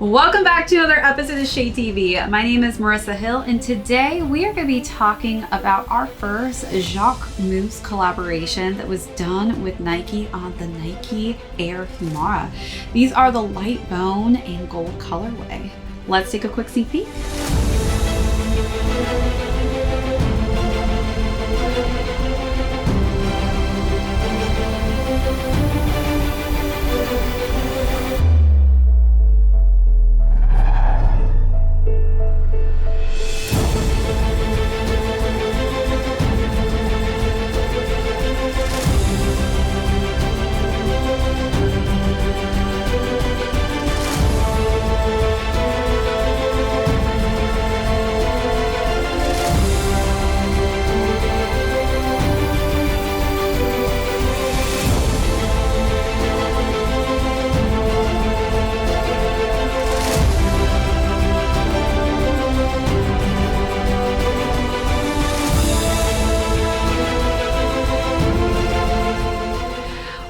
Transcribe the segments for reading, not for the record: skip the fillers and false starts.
Welcome back to another episode of ShadeTV. My name is Marissa Hill, and today we are going to be talking about our first Jacquemus collaboration that was done with Nike on the Nike Air Humara. These are the light bone and gold colorway. Let's take a quick sneak peek.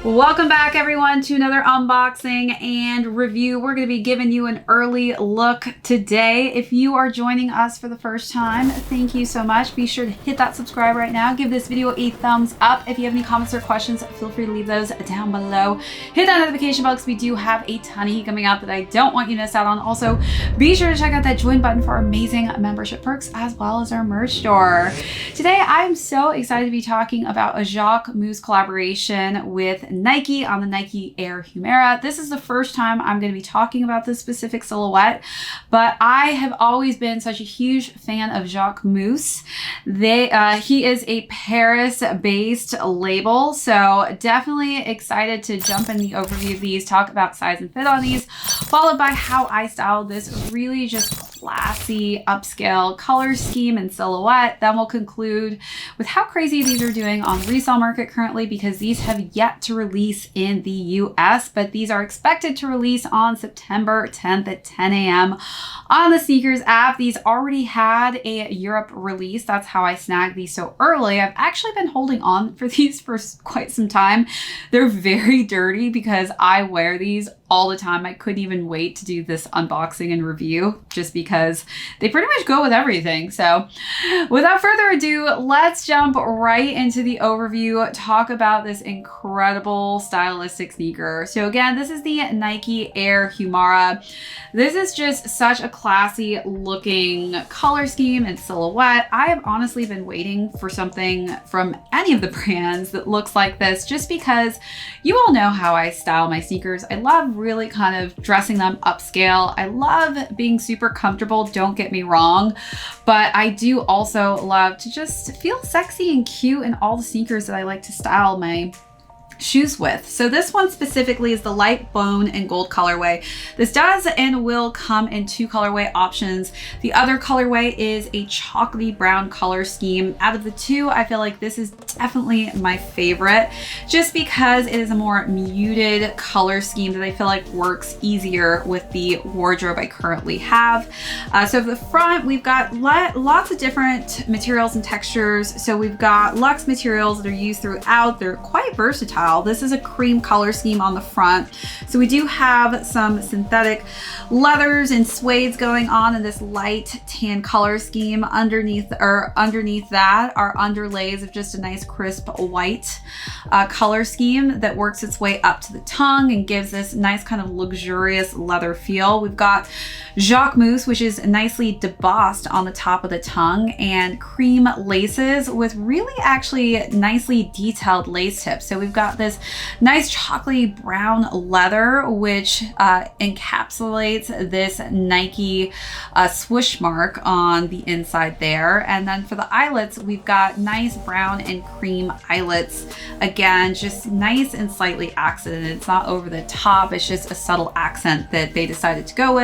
Welcome back everyone to another unboxing and review. We're going to be giving you an early look today. If you are joining us for the first time, thank you so much. Be sure to hit that subscribe right now. Give this video a thumbs up. If you have any comments or questions, feel free to leave those down below. Hit that notification bell because we do have a ton of heat coming out that I don't want you to miss out on. Also, be sure to check out that join button for our amazing membership perks as well as our merch store. Today, I'm so excited to be talking about a Jacquemus collaboration with Nike on the Nike Air Humara. This is the first time I'm going to be talking about this specific silhouette, but I have always been such a huge fan of Jacquemus. He is a Paris-based label, so definitely excited to jump in the overview of these, talk about size and fit on these, followed by how I styled this really just classy upscale color scheme and silhouette. Then we'll conclude with how crazy these are doing on the resale market currently, because these have yet to release in the US, but these are expected to release on September 10th at 10 a.m. on the Sneakers app. These already had a Europe release. That's how I snagged these so early. I've actually been holding on for these for quite some time. They're very dirty because I wear these all the time. I couldn't even wait to do this unboxing and review just because they pretty much go with everything. So without further ado, let's jump right into the overview, talk about this incredible stylistic sneaker. So again, this is the Nike Air Humara. This is just such a classy looking color scheme and silhouette. I have honestly been waiting for something from any of the brands that looks like this, just because you all know how I style my sneakers. I love really kind of dressing them upscale. I love being super comfortable, don't get me wrong, but I do also love to just feel sexy and cute in all the sneakers that I like to style my shoes with. So this one specifically is the light bone and gold colorway. This does and will come in two colorway options. The other colorway is a chocolatey brown color scheme. Out of the two, I feel like this is definitely my favorite, just because it is a more muted color scheme that I feel like works easier with the wardrobe I currently have. So for the front, we've got lots of different materials and textures. So we've got luxe materials that are used throughout. They're quite versatile. This is a cream color scheme on the front. So we do have some synthetic leathers and suedes going on in this light tan color scheme. Underneath that are underlays of just a nice crisp white color scheme that works its way up to the tongue and gives this nice kind of luxurious leather feel. We've got Jacquemus, which is nicely debossed on the top of the tongue, and cream laces with really actually nicely detailed lace tips. So we've got this nice chocolatey brown leather, which encapsulates this Nike swoosh mark on the inside there. And then for the eyelets, we've got nice brown and cream eyelets. Again, just nice and slightly accented. It's not over the top. It's just a subtle accent that they decided to go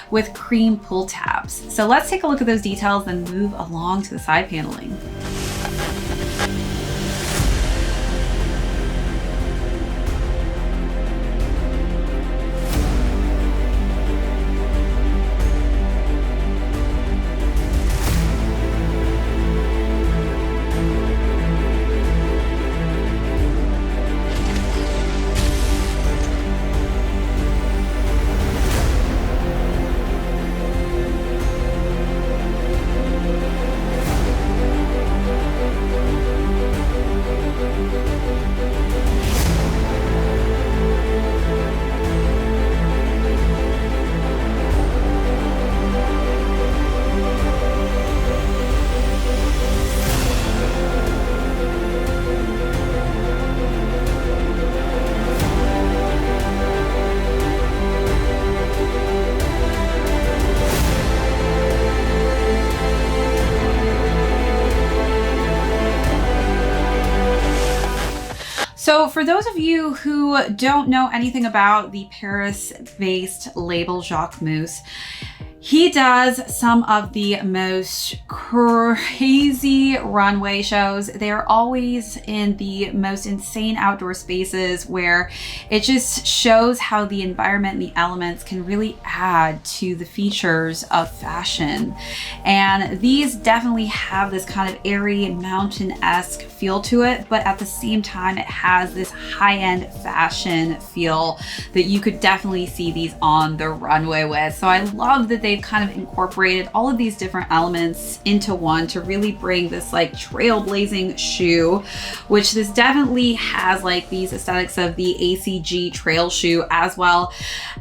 with cream pull tabs. So let's take a look at those details and move along to the side paneling. So for those of you who don't know anything about the Paris-based label Jacquemus, he does some of the most crazy runway shows. They're always in the most insane outdoor spaces where it just shows how the environment and the elements can really add to the features of fashion. And these definitely have this kind of airy mountain-esque feel to it, but at the same time, it has this high-end fashion feel that you could definitely see these on the runway with. So I love that they've kind of incorporated all of these different elements into one to really bring this like trailblazing shoe, which this definitely has like these aesthetics of the ACG trail shoe, as well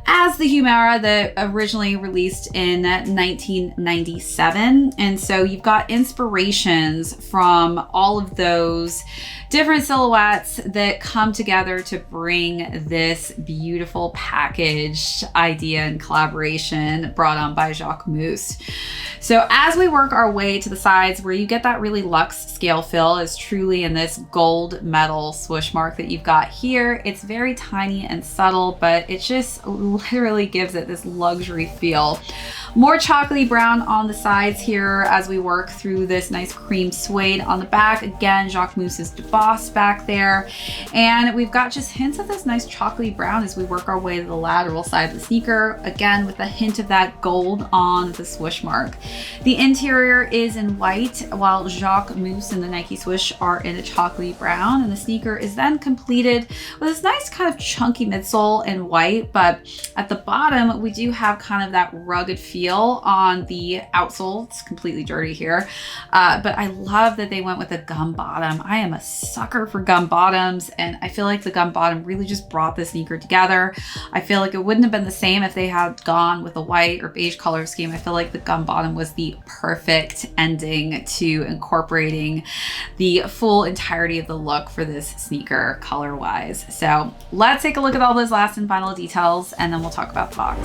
as the Humara that originally released in 1997. And so you've got inspirations from all of those different silhouettes that come together to bring this beautiful packaged idea and collaboration brought on by Jacquemus. So as we work our way to the sides, where you get that really luxe scale fill is truly in this gold metal swoosh mark that you've got here. It's very tiny and subtle, but it just literally gives it this luxury feel. More chocolatey brown on the sides here as we work through this nice cream suede on the back. Again, Jacquemus is debossed back there. And we've got just hints of this nice chocolatey brown as we work our way to the lateral side of the sneaker, again with a hint of that gold on the swoosh mark. The interior is in white, while Jacquemus and the Nike swoosh are in a chocolatey brown, and the sneaker is then completed with this nice kind of chunky midsole in white, but at the bottom we do have kind of that rugged feel on the outsole. It's completely dirty here, but I love that they went with a gum bottom. I am a sucker for gum bottoms, and I feel like the gum bottom really just brought the sneaker together. I feel like it wouldn't have been the same if they had gone with a white or beige color scheme. I feel like the gum bottom was the perfect ending to incorporating the full entirety of the look for this sneaker color wise. So let's take a look at all those last and final details, and then we'll talk about the box.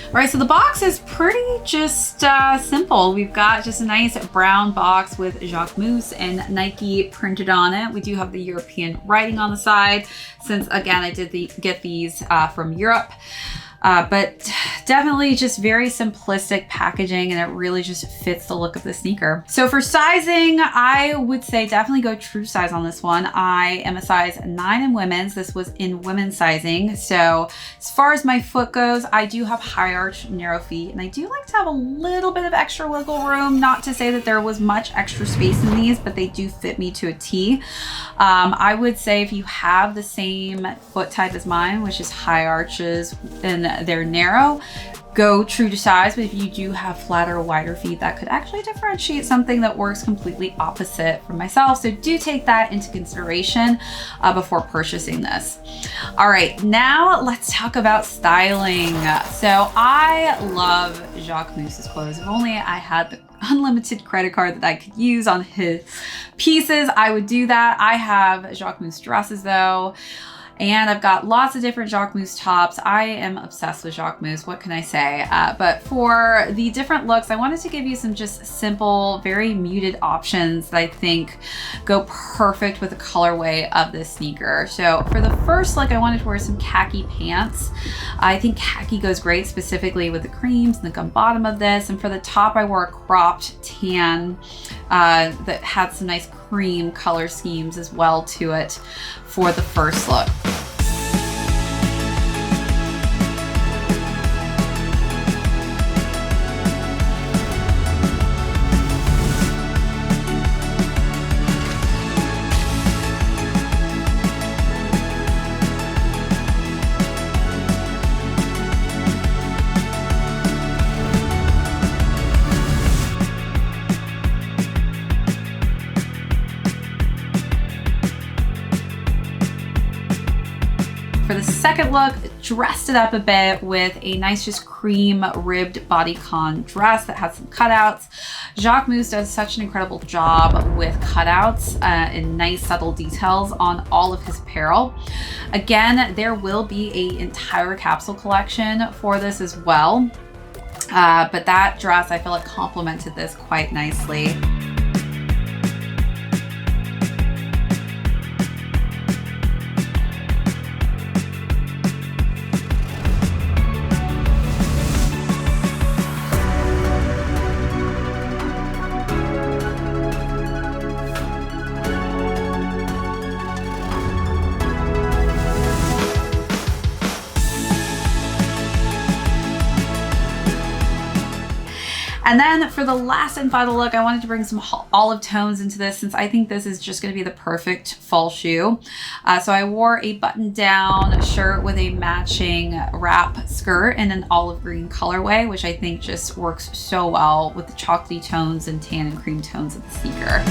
All right, so the box is pretty just simple. We've got just a nice brown box with Jacquemus and Nike printed on it. We do have the European writing on the side, since again, I did get these from Europe. But definitely just very simplistic packaging, and it really just fits the look of the sneaker. So for sizing, I would say definitely go true size on this one. I am a size 9 in women's. This was in women's sizing. So as far as my foot goes, I do have high arch, narrow feet, and I do like to have a little bit of extra wiggle room. Not to say that there was much extra space in these, but they do fit me to a T. I would say if you have the same foot type as mine, which is high arches and they're narrow, go true to size. But if you do have flatter, wider feet, that could actually differentiate something that works completely opposite for myself. So do take that into consideration before purchasing this. All right, now let's talk about styling. So I love Jacquemus's clothes. If only I had the unlimited credit card that I could use on his pieces, I would do that. I have Jacquemus dresses though, and I've got lots of different Jacquemus tops. I am obsessed with Jacquemus, what can I say? But for the different looks, I wanted to give you some just simple, very muted options that I think go perfect with the colorway of this sneaker. So for the first look, I wanted to wear some khaki pants. I think khaki goes great specifically with the creams and the gum bottom of this. And for the top, I wore a cropped tan that had some nice cream color schemes as well to it for the first look. For the second look, dressed it up a bit with a nice just cream ribbed bodycon dress that has some cutouts. Jacquemus does such an incredible job with cutouts and nice subtle details on all of his apparel. Again, there will be an entire capsule collection for this as well. But that dress, I feel like, complemented this quite nicely. And then for the last and final look, I wanted to bring some olive tones into this since I think this is just going to be the perfect fall shoe. So I wore a button-down shirt with a matching wrap skirt in an olive green colorway, which I think just works so well with the chocolatey tones and tan and cream tones of the sneaker.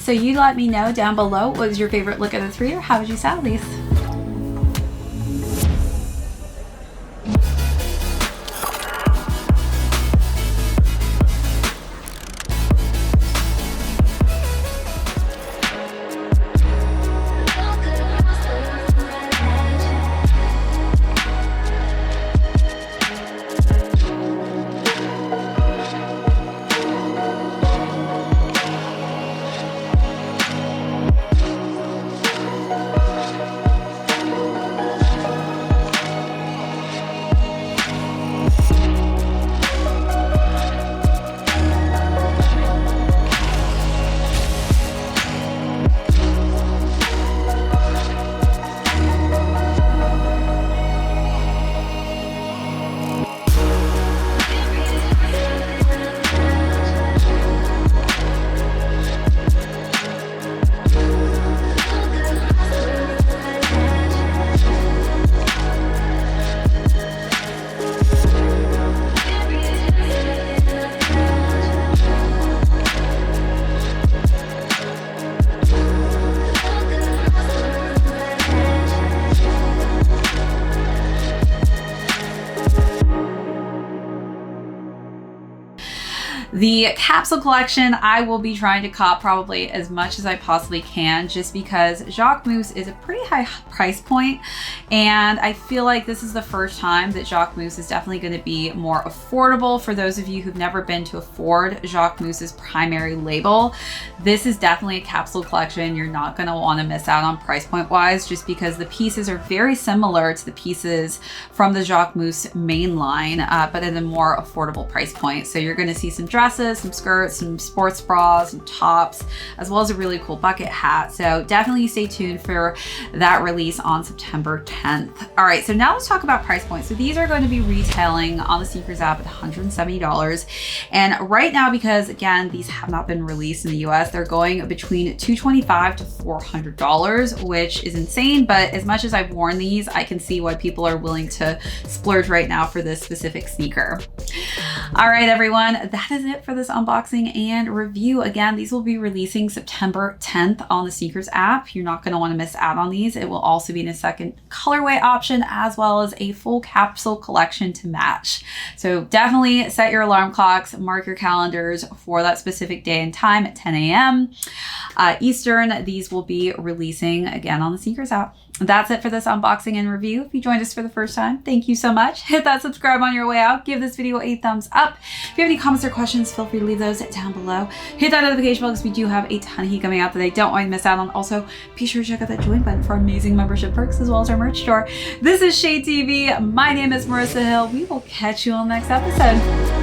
So you let me know down below, what was your favorite look of the three, or how would you style these? The capsule collection, I will be trying to cop probably as much as I possibly can, just because Jacquemus is a pretty high price point, and I feel like this is the first time that Jacquemus is definitely going to be more affordable. For those of you who've never been to afford Jacquemus's primary label, this is definitely a capsule collection you're not going to want to miss out on price point wise, just because the pieces are very similar to the pieces from the Jacquemus main line, but at a more affordable price point. So you're going to see some dresses, some skirts, some sports bras, some tops, as well as a really cool bucket hat. So definitely stay tuned for that release on September 10th. All right, so now let's talk about price points. So these are going to be retailing on the SNKRS app at $170. And right now, because again, these have not been released in the US, they're going between $225 to $400, which is insane. But as much as I've worn these, I can see why people are willing to splurge right now for this specific sneaker. All right, everyone, that is it for this unboxing and review. Again, these will be releasing September 10th on the SNKRS app. You're not going to want to miss out on these. It will also be in a second colorway option, as well as a full capsule collection to match. So definitely set your alarm clocks, mark your calendars for that specific day and time at 10 a.m. Eastern. These will be releasing again on the SNKRS app. That's it for this unboxing and review. If you joined us for the first time, thank you so much. Hit that subscribe on your way out. Give this video a thumbs up. If you have any comments or questions, feel free to leave those down below. Hit that notification bell because we do have a ton of heat coming out that I don't want to miss out on. Also, be sure to check out that join button for amazing membership perks as well as our merch store. This is ShadeTV. My name is Marissa Hill. We will catch you on the next episode.